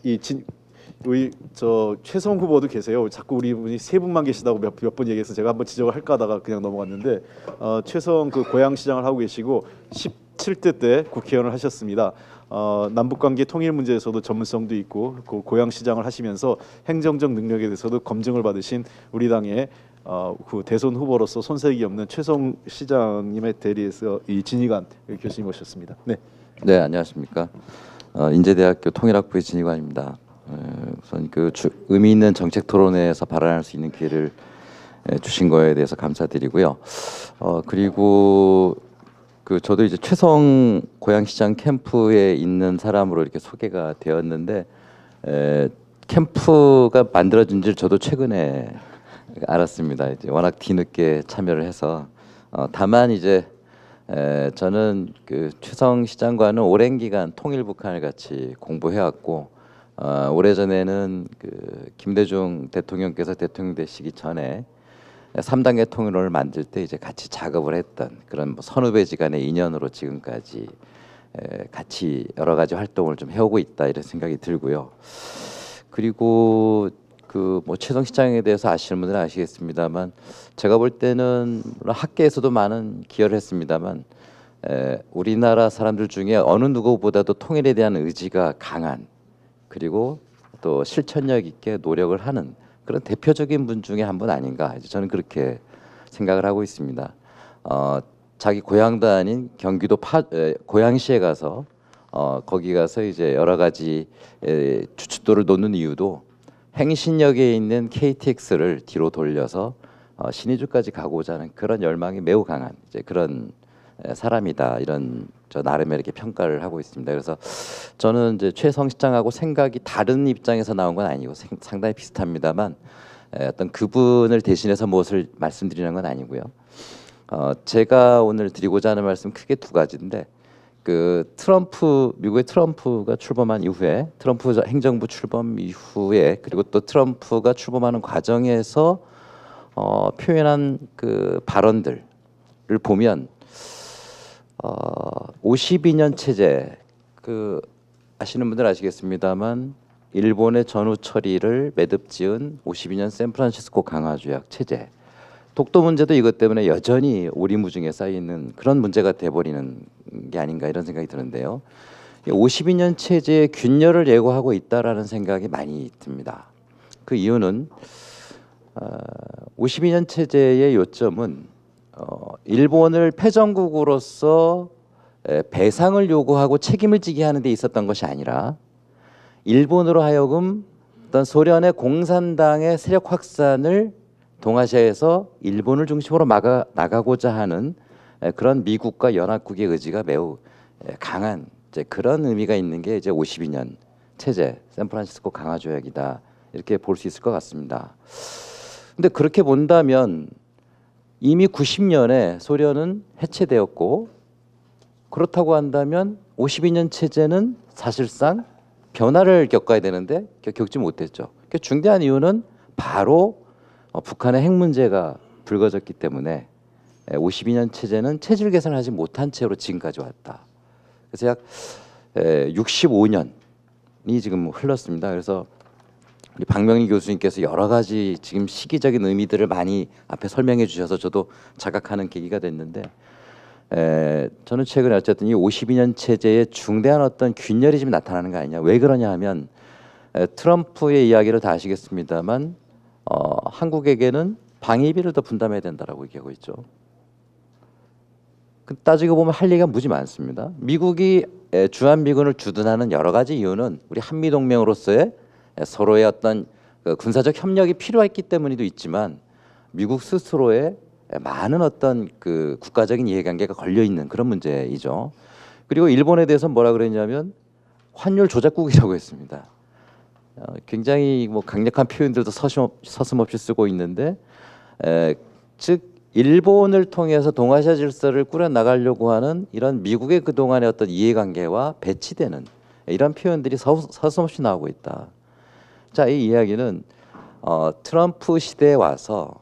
이 우리 최성 후보도 계세요. 자꾸 우리 분이 세 분만 계시다고 몇 번 얘기해서 제가 한번 지적을 할까 하다가 그냥 넘어갔는데 최성 고양시장을 하고 계시고 17대 때 국회의원을 하셨습니다. 남북관계 통일 문제에서도 전문성도 있고 고양시장을 하시면서 행정적 능력에 대해서도 검증을 받으신 우리 당의 대선 후보로서 손색이 없는 최성 시장님의 대리에서 이 진희관 교수님 모셨습니다. 네. 네, 안녕하십니까. 인제대학교 통일학부의 진희관입니다. 우선 의미 있는 정책 토론회에서 발언할 수 있는 기회를 주신 거에 대해서 감사드리고요. 그리고 저도 이제 최성 고양시장 캠프에 있는 사람으로 이렇게 소개가 되었는데 캠프가 만들어진 줄 저도 최근에 알았습니다. 이제 워낙 뒤늦게 참여를 해서 다만 이제 저는 최성 시장과는 오랜 기간 통일 북한을 같이 공부해왔고 오래전에는 김대중 대통령께서 대통령 되시기 전에 3단계 통일론을 만들 때 이제 같이 작업을 했던 그런 선후배지간의 인연으로 지금까지 같이 여러 가지 활동을 좀 해오고 있다 이런 생각이 들고요. 그리고 최성 시장에 대해서 아시는 분들은 아시겠습니다만 제가 볼 때는 물론 학계에서도 많은 기여를 했습니다만 우리나라 사람들 중에 어느 누구보다도 통일에 대한 의지가 강한 그리고 또 실천력 있게 노력을 하는 그런 대표적인 분 중에 한 분 아닌가 저는 그렇게 생각을 하고 있습니다. 자기 고향도 아닌 경기도 고양시에 가서 거기 가서 이제 여러 가지 주춧돌을 놓는 이유도 행신역에 있는 KTX를 뒤로 돌려서 신의주까지 가고자 하는 그런 열망이 매우 강한 이제 그런 사람이다 이런 저 나름의 이렇게 평가를 하고 있습니다. 그래서 저는 이제 최성 시장하고 생각이 다른 입장에서 나온 건 아니고 상당히 비슷합니다만 어떤 그분을 대신해서 무엇을 말씀드리는 건 아니고요. 제가 오늘 드리고자 하는 말씀 크게 두 가지인데 미국의 트럼프가 출범한 이후에 트럼프 행정부 출범 이후에 그리고 또 트럼프가 출범하는 과정에서 표현한 발언들을 보면 52년 체제 아시는 분들 아시겠습니다만 일본의 전후 처리를 매듭지은 52년 샌프란시스코 강화조약 체제 독도 문제도 이것 때문에 여전히 오리무중에 쌓이는 그런 문제가 돼버리는 게 아닌가 이런 생각이 드는데요. 52년 체제의 균열을 예고하고 있다라는 생각이 많이 듭니다. 그 이유는 52년 체제의 요점은 일본을 패전국으로서 배상을 요구하고 책임을 지게 하는 데 있었던 것이 아니라 일본으로 하여금 어떤 소련의 공산당의 세력 확산을 동아시아에서 일본을 중심으로 막아 나가고자 하는 그런 미국과 연합국의 의지가 매우 강한 그런 의미가 있는 게 이제 52년 체제 샌프란시스코 강화조약이다 이렇게 볼 수 있을 것 같습니다. 근데 그렇게 본다면 이미 90년에 소련은 해체되었고 그렇다고 한다면 52년 체제는 사실상 변화를 겪어야 되는데 겪지 못했죠. 중대한 이유는 바로 북한의 핵 문제가 불거졌기 때문에 52년 체제는 체질 개선을 하지 못한 채로 지금까지 왔다. 그래서 약 65년이 지금 흘렀습니다. 그래서 우리 박명희 교수님께서 여러 가지 지금 시기적인 의미들을 많이 앞에 설명해 주셔서 저도 자각하는 계기가 됐는데 저는 최근에 어쨌든 이 52년 체제의 중대한 어떤 균열이 지금 나타나는 거 아니냐. 왜 그러냐 하면 트럼프의 이야기를 다 아시겠습니다만 한국에게는 방위비를 더 분담해야 된다라고 얘기하고 있죠. 따지고 보면 할 얘기가 무지 많습니다. 미국이 주한미군을 주둔하는 여러 가지 이유는 우리 한미동맹으로서의 서로의 어떤 군사적 협력이 필요했기 때문에도 있지만 미국 스스로의 많은 어떤 국가적인 이해관계가 걸려 있는 그런 문제이죠. 그리고 일본에 대해서 뭐라 그랬냐면 환율 조작국이라고 했습니다. 굉장히 강력한 표현들도 서슴없이 쓰고 있는데 즉 일본을 통해서 동아시아 질서를 꾸려 나가려고 하는 이런 미국의 그동안의 어떤 이해관계와 배치되는 이런 표현들이 서슴없이 나오고 있다. 자, 이 이야기는 트럼프 시대에 와서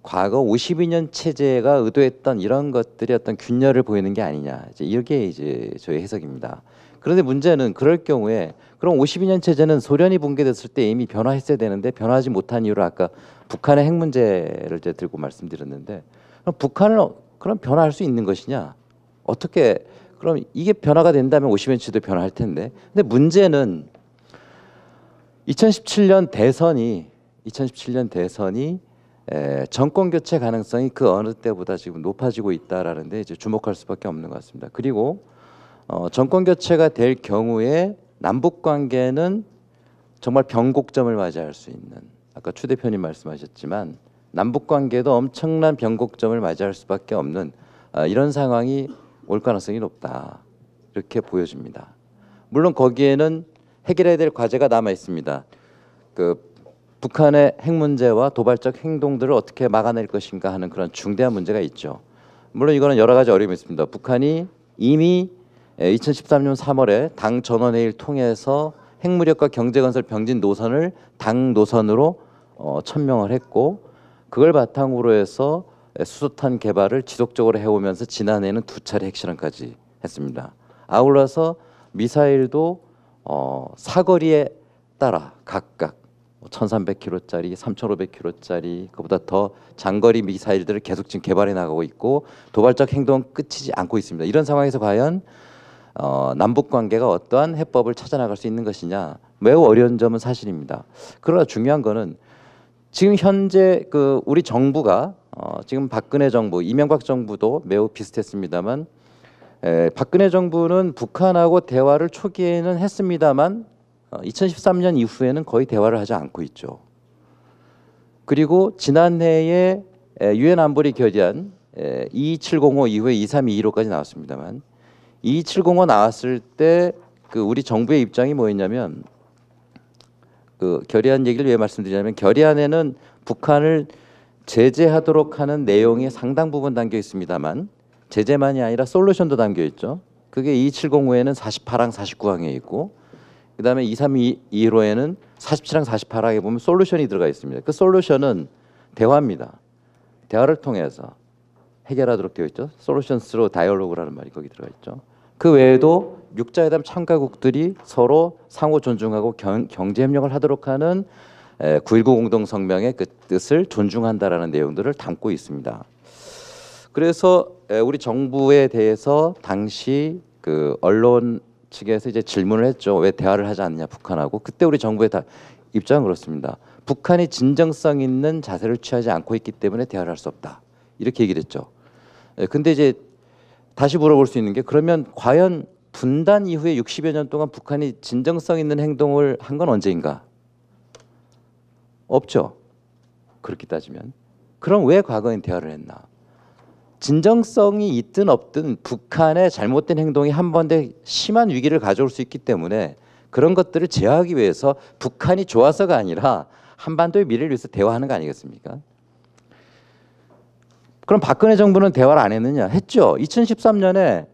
과거 52년 체제가 의도했던 이런 것들이 어떤 균열을 보이는 게 아니냐. 이게 이제 저의 해석입니다. 그런데 문제는 그럴 경우에 그럼 52년 체제는 소련이 붕괴됐을 때 이미 변화했어야 되는데 변화하지 못한 이유를 아까 북한의 핵 문제를 이제 들고 말씀드렸는데 그럼 북한을 그럼 변화할 수 있는 것이냐? 어떻게 그럼 이게 변화가 된다면 50년 체제도 변화할 텐데. 근데 문제는 2017년 대선이 정권 교체 가능성이 그 어느 때보다 지금 높아지고 있다라는데 이제 주목할 수밖에 없는 것 같습니다. 그리고 정권 교체가 될 경우에 남북 관계는 정말 변곡점을 맞이할 수 있는 아까 추 대표님 말씀하셨지만 남북 관계도 엄청난 변곡점을 맞이할 수밖에 없는 이런 상황이 올 가능성이 높다 이렇게 보여집니다. 물론 거기에는 해결해야 될 과제가 남아 있습니다. 그 북한의 핵 문제와 도발적 행동들을 어떻게 막아낼 것인가 하는 그런 중대한 문제가 있죠. 물론 이거는 여러 가지 어려움이 있습니다. 북한이 이미 2013년 3월에 당 전원회의를 통해서 핵무력과 경제건설 병진 노선을 당 노선으로 천명을 했고 그걸 바탕으로 해서 수소탄 개발을 지속적으로 해오면서 지난해에는 2차례 핵실험까지 했습니다. 아울러서 미사일도 사거리에 따라 각각 1,300km짜리, 3,500km짜리 그보다 더 장거리 미사일들을 계속 지금 개발해 나가고 있고 도발적 행동은 끝이지 않고 있습니다. 이런 상황에서 과연 남북 관계가 어떠한 해법을 찾아 나갈 수 있는 것이냐 매우 어려운 점은 사실입니다. 그러나 중요한 거는 지금 현재 그 우리 정부가 지금 박근혜 정부, 이명박 정부도 매우 비슷했습니다만 박근혜 정부는 북한하고 대화를 초기에는 했습니다만 2013년 이후에는 거의 대화를 하지 않고 있죠. 그리고 지난해에 유엔 안보리 결의안 22705 이후에 23215까지 나왔습니다만 22705 나왔을 때 그 우리 정부의 입장이 뭐였냐면 그 결의안 얘기를 왜 말씀드리냐면 결의안에는 북한을 제재하도록 하는 내용이 상당 부분 담겨 있습니다만 제재만이 아니라 솔루션도 담겨 있죠. 그게 22705에는 48항 49항에 있고 그다음에 23215에는 47항 48항에 보면 솔루션이 들어가 있습니다. 그 솔루션은 대화입니다. 대화를 통해서 해결하도록 되어 있죠. 솔루션스로 다이얼로그라는 말이 거기 들어가 있죠. 그 외에도 육자회담 참가국들이 서로 상호 존중하고 경제 협력을 하도록 하는 9.19 공동성명의 그 뜻을 존중한다라는 내용들을 담고 있습니다. 그래서 우리 정부에 대해서 당시 그 언론 측에서 이제 질문을 했죠. 왜 대화를 하지 않느냐 북한하고. 그때 우리 정부의 입장은 그렇습니다. 북한이 진정성 있는 자세를 취하지 않고 있기 때문에 대화를 할 수 없다. 이렇게 얘기를 했죠. 근데 이제 다시 물어볼 수 있는 게 그러면 과연 분단 이후에 60여 년 동안 북한이 진정성 있는 행동을 한 건 언제인가? 없죠. 그렇게 따지면. 그럼 왜 과거엔 대화를 했나? 진정성이 있든 없든 북한의 잘못된 행동이 한 번에 심한 위기를 가져올 수 있기 때문에 그런 것들을 제어하기 위해서 북한이 좋아서가 아니라 한반도의 미래를 위해서 대화하는 거 아니겠습니까? 그럼 박근혜 정부는 대화를 안 했느냐? 했죠. 2013년에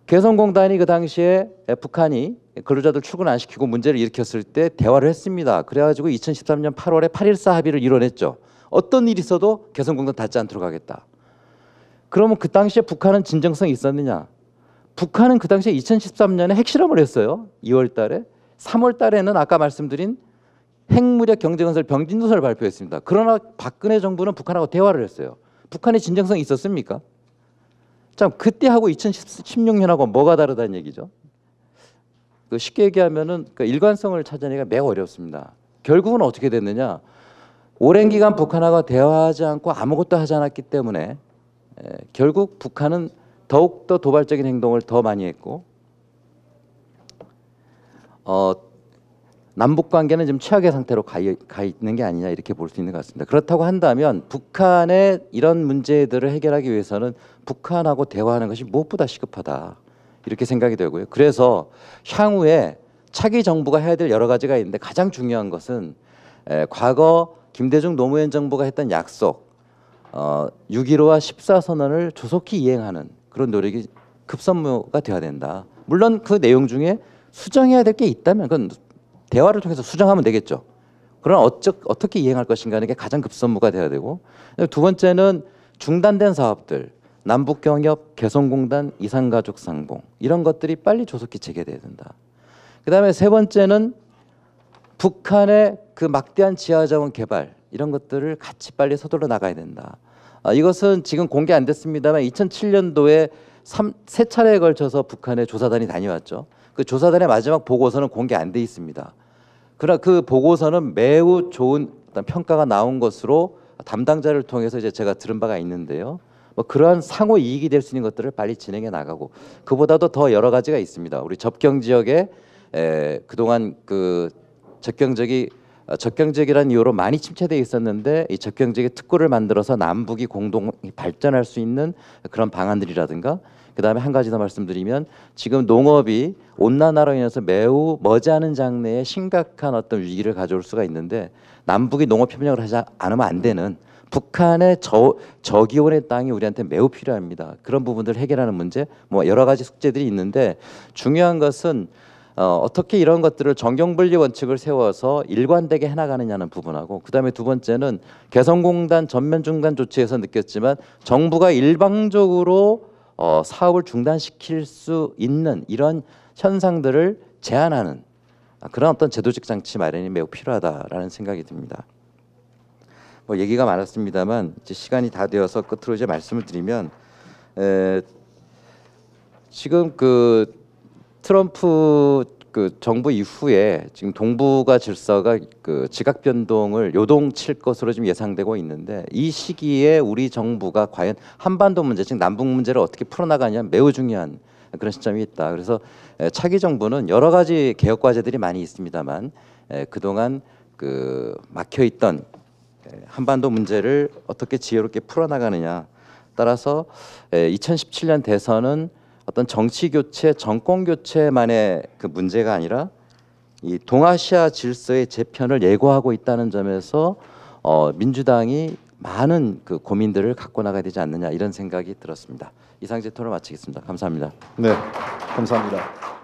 개성공단이 그 당시에 북한이 근로자들 출근 안 시키고 문제를 일으켰을 때 대화를 했습니다. 그래가지고 2013년 8월에 8.14 합의를 이뤄냈죠. 어떤 일이 있어도 개성공단 닫지 않도록 하겠다. 그러면 그 당시에 북한은 진정성이 있었느냐? 북한은 그 당시에 2013년에 핵실험을 했어요. 2월 달에. 3월 달에는 아까 말씀드린 핵무력 경제건설 병진노선을 발표했습니다. 그러나 박근혜 정부는 북한하고 대화를 했어요. 북한의 진정성이 있었습니까? 참 그때하고 2016년하고 뭐가 다르다는 얘기죠. 그 쉽게 얘기하면은 그 일관성을 찾아내기가 매우 어렵습니다. 결국은 어떻게 됐느냐? 오랜 기간 북한하고 대화하지 않고 아무것도 하지 않았기 때문에 결국 북한은 더욱더 도발적인 행동을 더 많이 했고 남북 관계는 지금 최악의 상태로 가 있는 게 아니냐 이렇게 볼 수 있는 것 같습니다. 그렇다고 한다면 북한의 이런 문제들을 해결하기 위해서는 북한하고 대화하는 것이 무엇보다 시급하다 이렇게 생각이 되고요. 그래서 향후에 차기 정부가 해야 될 여러 가지가 있는데 가장 중요한 것은 과거 김대중 노무현 정부가 했던 약속 6.15와 14선언을 조속히 이행하는 그런 노력이 급선무가 되어야 된다. 물론 그 내용 중에 수정해야 될 게 있다면 그건 대화를 통해서 수정하면 되겠죠. 그러나 어떻게 이행할 것인가 하는 게 가장 급선무가 돼야 되고 두 번째는 중단된 사업들 남북경협, 개성공단, 이산가족 상봉 이런 것들이 빨리 조속히 재개돼야 된다. 그다음에 세 번째는 북한의 그 막대한 지하자원 개발 이런 것들을 같이 빨리 서둘러 나가야 된다. 이것은 지금 공개 안 됐습니다만 2007년도에 세 차례에 걸쳐서 북한의 조사단이 다녀왔죠. 그 조사단의 마지막 보고서는 공개 안 돼 있습니다. 그러나 그 보고서는 매우 좋은 어떤 평가가 나온 것으로 담당자를 통해서 이제 제가 들은 바가 있는데요. 뭐 그러한 상호 이익이 될 수 있는 것들을 빨리 진행해 나가고 그보다도 더 여러 가지가 있습니다. 우리 접경 지역에 그동안 그 적경지역이라는 이유로 많이 침체돼 있었는데 이 적경지역에 특구를 만들어서 남북이 공동 발전할 수 있는 그런 방안들이라든가 그다음에 한 가지 더 말씀드리면 지금 농업이 온난화로 인해서 매우 머지않은 장래에 심각한 어떤 위기를 가져올 수가 있는데 남북이 농업 협력을 하지 않으면 안 되는 북한의 저기온의 땅이 우리한테 매우 필요합니다. 그런 부분들을 해결하는 문제, 뭐 여러 가지 숙제들이 있는데 중요한 것은 어떻게 이런 것들을 정경분리 원칙을 세워서 일관되게 해나가느냐는 부분하고 그다음에 두 번째는 개성공단 전면 중단 조치에서 느꼈지만 정부가 일방적으로 사업을 중단시킬 수 있는 이런 현상들을 제한하는 그런 어떤 제도적 장치 마련이 매우 필요하다라는 생각이 듭니다. 뭐 얘기가 많았습니다만 이제 시간이 다 되어서 끝으로 이제 말씀을 드리면 지금 그 트럼프 그 정부 이후에 지금 동북아 질서가 그 지각 변동을 요동칠 것으로 좀 예상되고 있는데 이 시기에 우리 정부가 과연 한반도 문제, 즉 남북 문제를 어떻게 풀어나가냐 매우 중요한 그런 시점이 있다. 그래서 차기 정부는 여러 가지 개혁 과제들이 많이 있습니다만 그동안 그 막혀있던 한반도 문제를 어떻게 지혜롭게 풀어나가느냐 따라서 2017년 대선은 어떤 정치 교체, 정권 교체만의 그 문제가 아니라 이 동아시아 질서의 재편을 예고하고 있다는 점에서 민주당이 많은 그 고민들을 갖고 나가야 되지 않느냐 이런 생각이 들었습니다. 이상 제 토론을 마치겠습니다. 감사합니다. 네, 감사합니다.